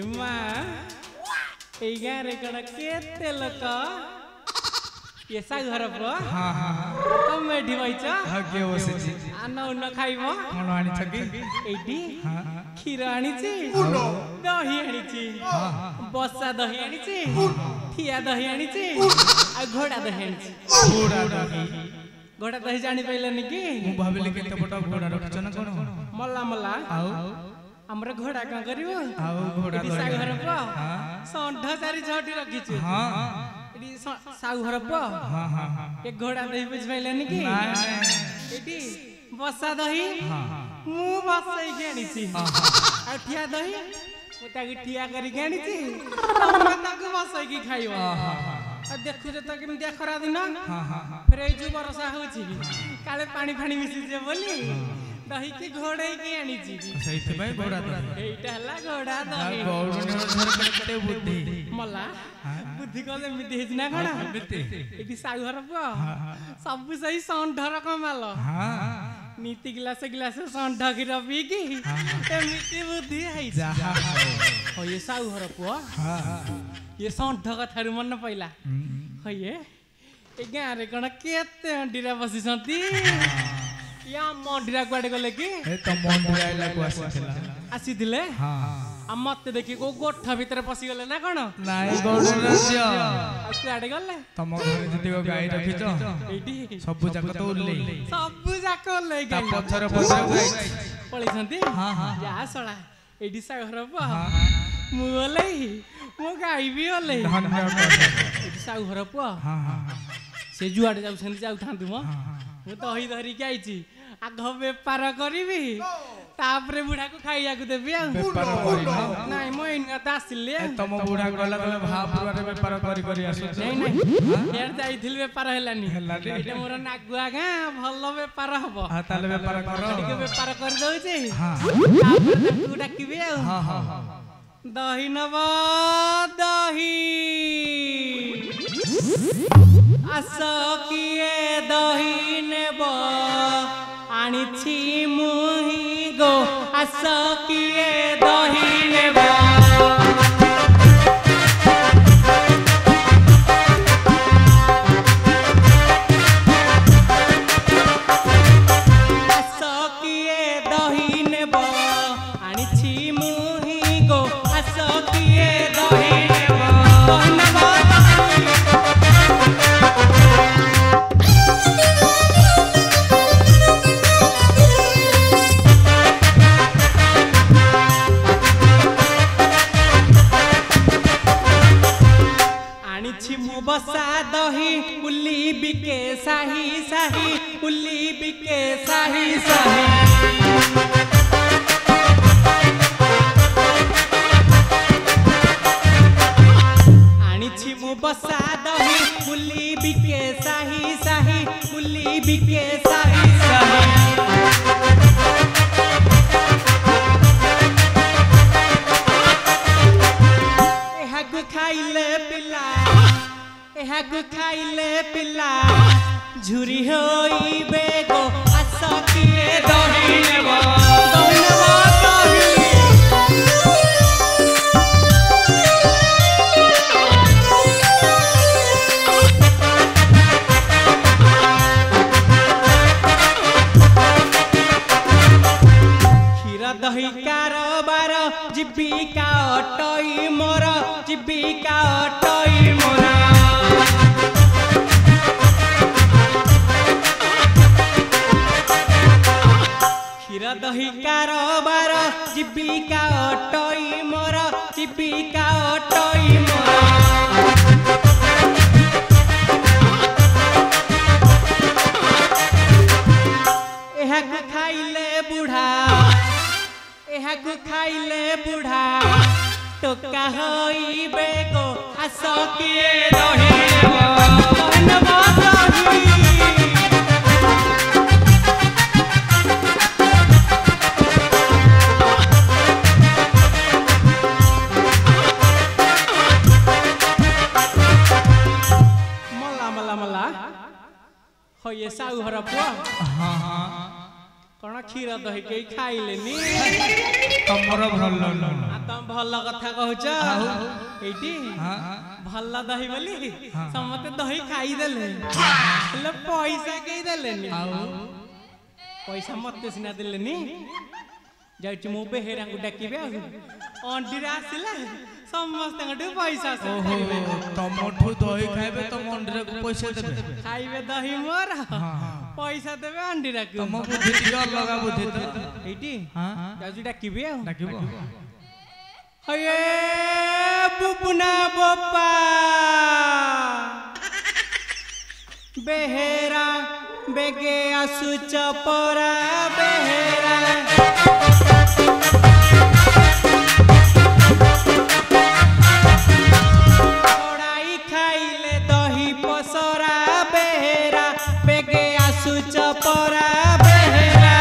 एमा এই গারে কোন কেতে লোক এসা ঘর প তুমি এটি বইছ কে বসেছি আন উন্ন খাইব কোন আনি থাকি এইটি ক্ষীর আনিছি দহি আনিছি বসা দহি আনিছি ঠিয়া দহি আনিছি আর ঘোড়া দহি আনিছি ঘোড়া দহি জানি পাইলেনি কি মু ভাবিলি কেতে বড় ঘোড়া রখিছ না কোন মল্লা মল্লা हमरा घोड़ा का करिवो आउ घोड़ा इडी साग घर प संढ चारि छटी रखिछु हां इडी साग घर प हां हां एक घोड़ा दही बुझ पाइलेनी कि इडी बसा दही मु बसई गेनिछि आ ठिया दही ओटा की ठिया करी गेनिछि तमे ताकू बसई की खाइबो आ देखु जे त केम देखरा दिन फिर ए जु बरसा होछि काले पानी फानी मिसि जे बोली दही की घोड़े की आनीची सही भाई घोड़ा दही एटा हला घोड़ा दही गौड़ने धर करते बुद्धि मला बुद्धि कोले मिति हेज ना घोड़ा मिति एटी सागर प सब सही संढर कमाल हां नीति गिलास गिलास संढ की रबी की ए मिति बुद्धि है जा हो ये सागर प हां ये संढ कथा मन पहिला हो ये ए गारे कोन केते अंडीरा बसी संती या मंडिरा कुआडे गले कि ए त मंडिरा आइला को आसी दिले हां आ मते देखि को गोठा भीतर पसी गले ना कोन नाही गौड़ राज्य आ कुआडे गले तम घरे जति गाय रखिछ एटी सब जाक तो उल्ले सब जाक उल्ले ता गाय पथर पथर गाय पळी छंती हां हां या सळा एटी सागर प मु ओले मु गाय भी ओले धन्यवाद एटी सागर प हां हां से जुआडे जाउ छंती जाउ थांतु म मु दही धरी के आइची आग बेपार करिवि तापरे बुढ़ा को खाइया को देबी बेपार करी नाही म इनका दासिले तम बुढ़ा गला तले भापुरा रे बेपार करी आसु नहीं नहीं हेर जाइथिल बेपार हेलानी एटा मोर नागुआ गा भलो बेपार हबो हां ताले बेपार कर के बेपार कर दउ छी हां तापरे तू डाकिबी हां हां दही नब दही आस किए दही नेब आनिछि मुही गो आस किए दही नेब आस किए दही नेब आनिछि मुही गो आस किए दही नेब बसा दही उल्ली बिके साही साही उल्ली बिके साही साही आनिछि मु बसा दही उल्ली बिके साही साही उल्ली बिके साही साही एहागु खाइले पिला एहागु खाइले पिला झुरी होइबे गो आस किए दही नेब दही नेब दही क्षीर दही कारोबार जीविका अटई मोर जीविका अटई मोर क्षीर दही कारोबार जीविका अटई मोर जीविका अटई मोर एहागु खाइले बुढ़ा एहागु खाइले बुढ़ा टोका होइबे गो आस किए दही नेब दही मला मला मला हो ये साउ घर प हां हां कौन क्षीर दही के खाइलेनी तमरो भल आ तुम भल कथा कहूच एटी भल दही बोली समते दही खाई देले ले पैसा के देलेनी पैसा मते सिना देलेनी जाउची मो बेहेरा को डाकिबे अंडीरे आसिला समस्त गटे पैसा से खाइबे तमठु दही खाइबे तो मंडरे को पैसा देबे खाइबे दही मोर पैसा देबे अंडीरा को तम बुद्धि टिक लगा बुद्धि तो एटी जाउची डाकिबे डाकिबो हये बुबुना बप्पा बेहेरा बेगे आसु चपरा बेहेरा थोड़ाई खाइले दही पसरा बेहेरा बेगे आसु चपरा बेहेरा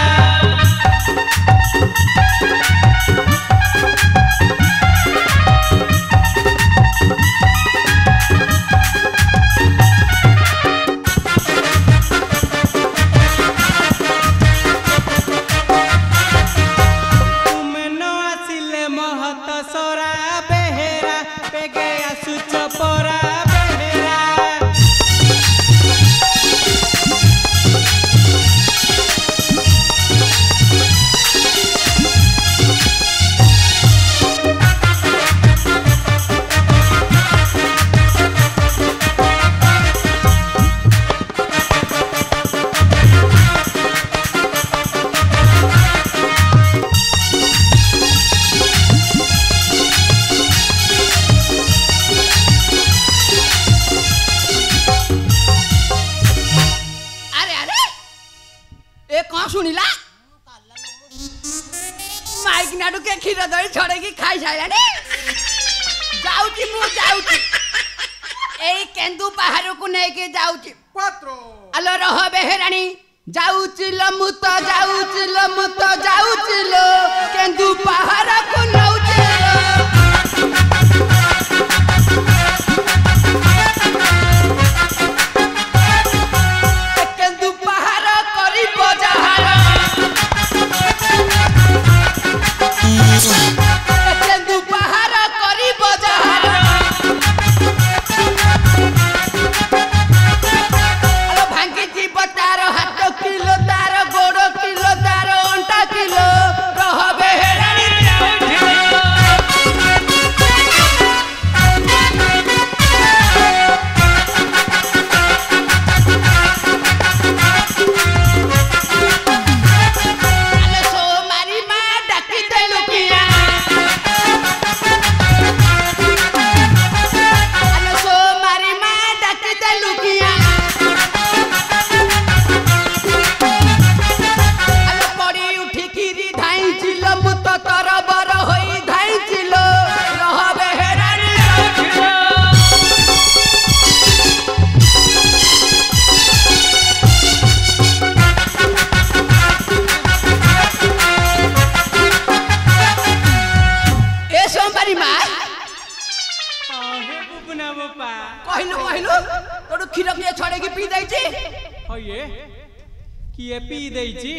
किए पी देइची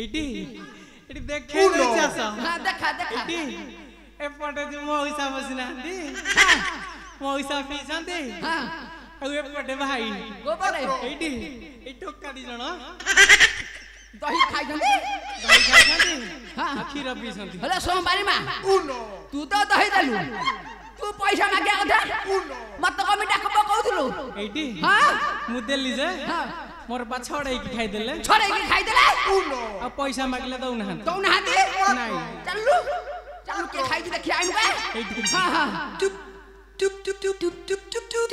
एटी एटी देखे चास हां देखा देखा एटी एपटे जे मौसा बसिनांती मौसा पीसंती हां आ एपटे भाई गोबरे एटी ए टोकाडी जण दही खाइजंती हां खीर पीसंती हले सोमवारी मा तू तो दही देलु तू पैसा मागे कथा मत कमी डाकबो कहउथलु एटी हां मु देली जे हां मोर बा छोड़े की खाई देले आ पैसा मागले दउ ना नहीं चलू चलू के खाई देखि आइनु बे हां हां टुप टुप टुप टुप टुप टुप टुप टुप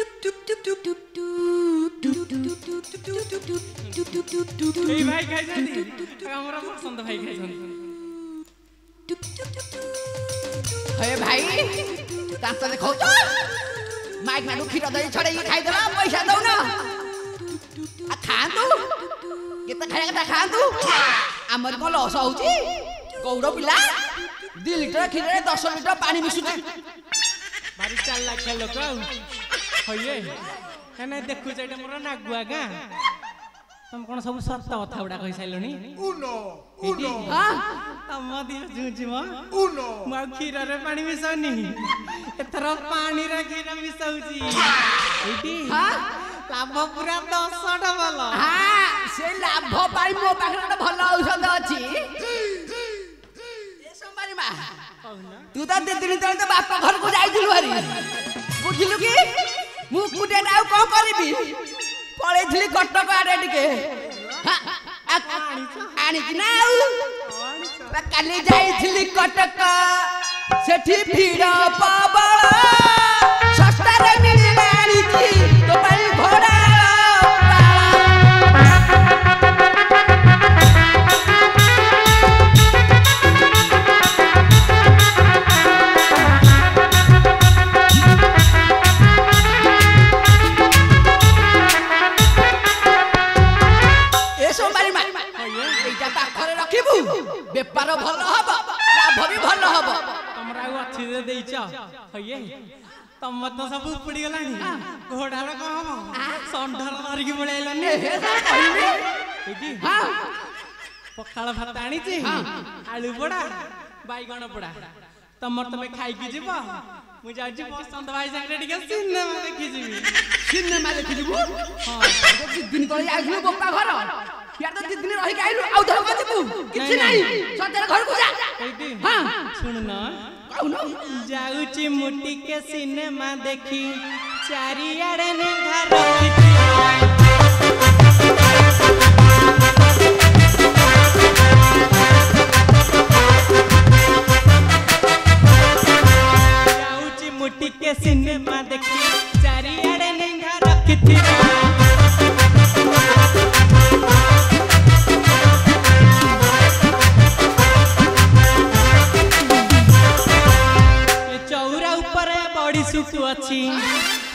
टुप ए भाई खाई जल्दी हमरा पसंद भाई खाई जल्दी हे भाई तांत देखौ तो माइक ना खीर दही छोड़े की खाई देला पैसा दउ ना आ खांतु केते खाया कथा खांतु हमर को लस होउची गौड़ पिला 2 लीटर खीर रे 10 लीटर पानी मिसुची भारी चाल खेल लोक होये कने देखु जेटा मोर नागुआ गा तुम कौन सब सत्य कथा गुड़ा कहि साइलनी उनो उनो तम दिह जुजी म उनो म खीर रे पानी मिसौनी एथर पानी रे खीर मिसौची एटी लाभ पूरा 10 डबल से लाभ पाई मो पाखरे भल औषध अछि ए सोमवारी मा तू तो 2 दिन तले तो बापा घर को जाइथिलु हरी बुझिलु कि मु कुटे नाउ को करबी पळे थिली कटक आडे टिके आनी नाउ काली जाइथिली कटक सेठी भीड़ प्रबल सस्ता रे मिलला आनी तो पाई घोड़ा बेपार भल हब लाभ भी भल हब हमरा अच्छी दे देइछ हइए तम तो सब पड़ी गलानी घोड़ा रे को हब संढर धरि के बळैलानी एटी हां पखाल भात आनी छी आलू पोड़ा बाईगण पोड़ा तमर तमे खाई की जीव मु जाउची पसंद भाई संगे टिके सिनेमा देखि जीवी सिनेमा देखि जीवु हां 2 दिन तळे आइलु बप्पा घर यार तो 2 दिन रहि के आइलु आउ धर को जीवु किछि नाही सतेर घर को जा एटी हां सुन न कहू जाउची मुट्टी के सिनेमा देखी चारियाडे ने घर रखी मुट्टी के सिनेमा देखी चारियाडे नेंगा रखी चौरा ऊपर बड़ी सुसु अच्छी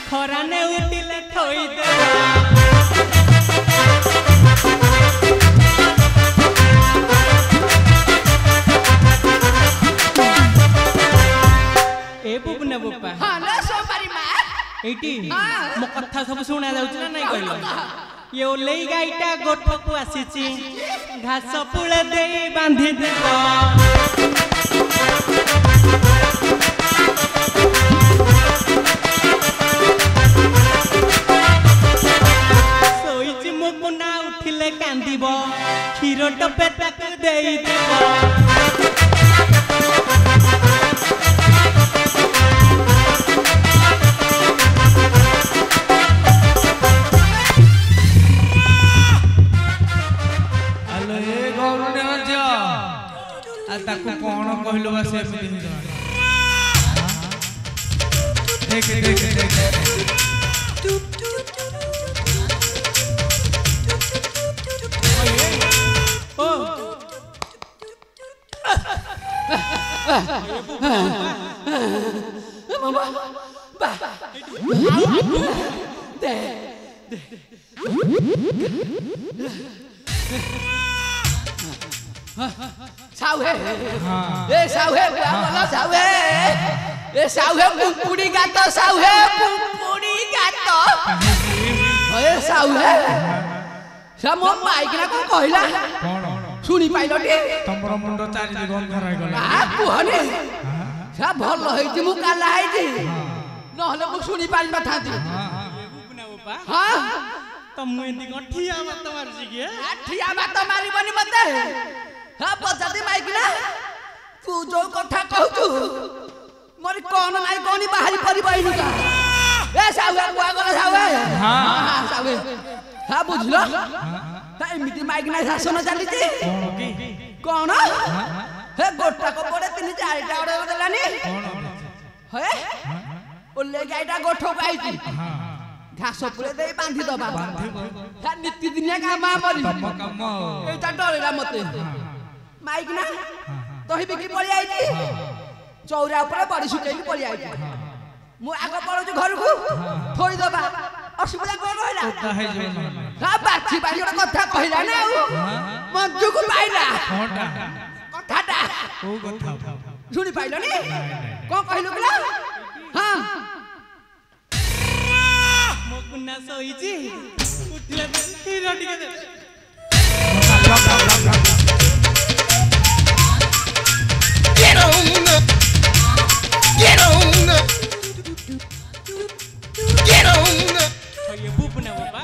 खरा ने उठिले थोई देवा ए बुबना बुपा हां ना सोमवारी मा एटी मो कथा सब सुना जाउछ ना नहीं कहलो ये ओलेई गाईटा गोठ को आसीची घास पुळे देई बांधी देबो सोईची मो मुना उठिले कांदीबो खीर टपे तक देई देबो ताको कोन कहलो बा से देख ओ बाबा बा दे साउहे ए साउहे बोला साउहे ए साउहे पुपुड़ी गात साउहे पुपुड़ी गात ए साउहे सब माइक ना को कहला कोन सुनी पाइलो टी तमरो मुंडो चारि दिगन धराई गला आ कुहनी सब भल होइछि मु काला आइछि नहले मु सुनी पाइ न थाति बुबना बुपा हां त मु एंदी गठिया मत मारसी के ठिया बात मारी बनी मते हां पचादी माइक ना तू जो कथा कहू मोर कोन नाइ कोनी बाहरी परी बहिनु का ए साउहे बुआ गला साउहे हां साउहे हां बुझलो ता एमिति माइक ना शासन चलीछि कोन की कोन हे गोटा को पड़े 3-4टा ओडे देलानी हे ओले गाइटा गोठो पाइछि घास पुले दे बांधी दबा ता नित्य दिनिया कामा परी तम काम एटा डरेला मते माइक ना दही बिकी पड़ी आइछि चौरा ऊपर बड़ी सुकेली पड़ी आइछि मु आगो पळो घर को थोई दबा असुविधा कोन होइला काहे जो हा बाछी बाई ओटा कथा कहिला ना मंजू को पाइला कोनटा कथाटा ओ कथा सुनी पाइलो नी कोन कहिलो कला हां मो कुन्ना सोईची उठले खीर टिके दे Get on up. Get on up. Get on up. ये बुपना बाबा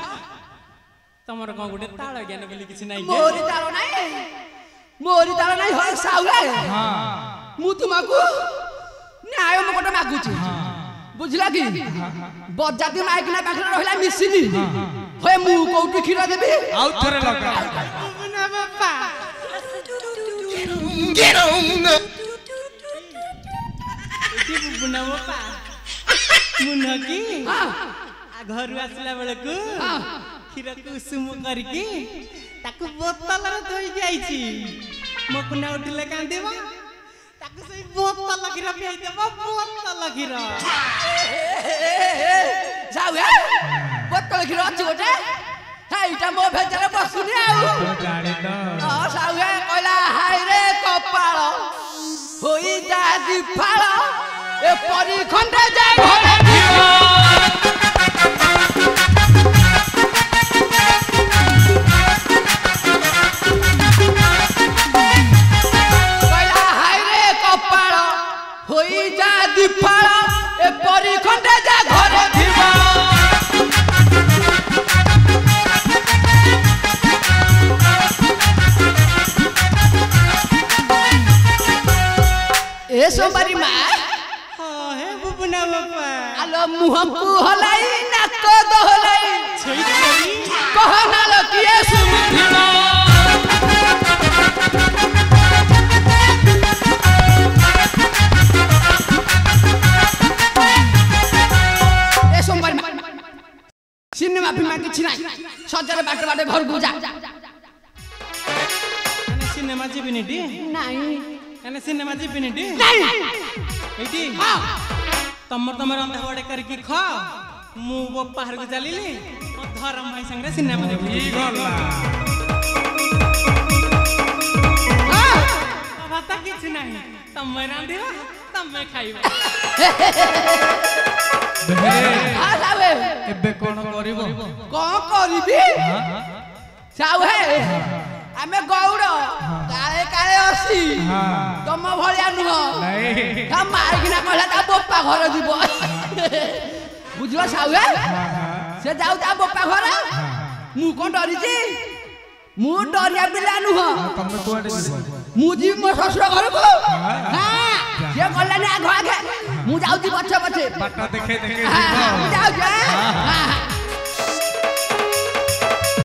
तमर को गुटे ताळ ज्ञान बोली किछ नाही मोरी ताळ नाही होय साउरे मु तुमको न्याय म कोटा मागुची बुझला कि बजाती माइक ना पाखरे रहला मिसिनी होय मु कोउटी खीरा देबी आउ थरे लगा बुपना बाबा Get on up. ये बुपना बाबा मुना की आ घर आसला बेले को खीर कुसुम करके ताकू बोतल रे धोई जाईची मकुना उठले कांदेबा ताकू सही बोतल खीर पियाई देबा बोतल खीर जाऊ हे बोतल खीर अछि गोटे हाइटा मो भेजरे बसुनी आउ जाने तो जाऊ हे कहला हाय रे कपाळ होई जा दिफाळ ए परी खंडे जाय घरे दिफाळ ए परी खंडे जा घरे थिबा ए सोमवारी मा हां हे बुबना बाबा आलो मुहमकु हलाई नाक दहलाई छई छई कहना लो किए सुमिथिना सिनेमा फिल्म किछि नाही सजरे बाटे बाटे घर गुजा एने सिनेमा जिबिनिटी नाही एने सिनेमा जिबिनिटी नाही एटी तमर अंधा बड़े करके ख मु वो पहाड़ को चलीली ओ धरम भाई संगे सिनेमा देखी ई गला बाबा ता किछि नाही तमे रांधिबा तमे खाइबा आ जावे एबे कोन करिवो करिबी जाऊ हे आमे गौड़ काळे काळे असी तम भलिया नुह नहीं हम मारकिना कहला ता बोपा घर जीव बुझलो साऊ हे से जाऊ ता बोपा घर मु कोन डरी छी मु डरिया बिला नुह तमे कोआडे जीवो मु जी मो ससुर घर को हां से कहला ने आगे आगे मु जाऊ जी बच्चे बच्चे बाटा देखे देखे हां जीवो जाऊ हां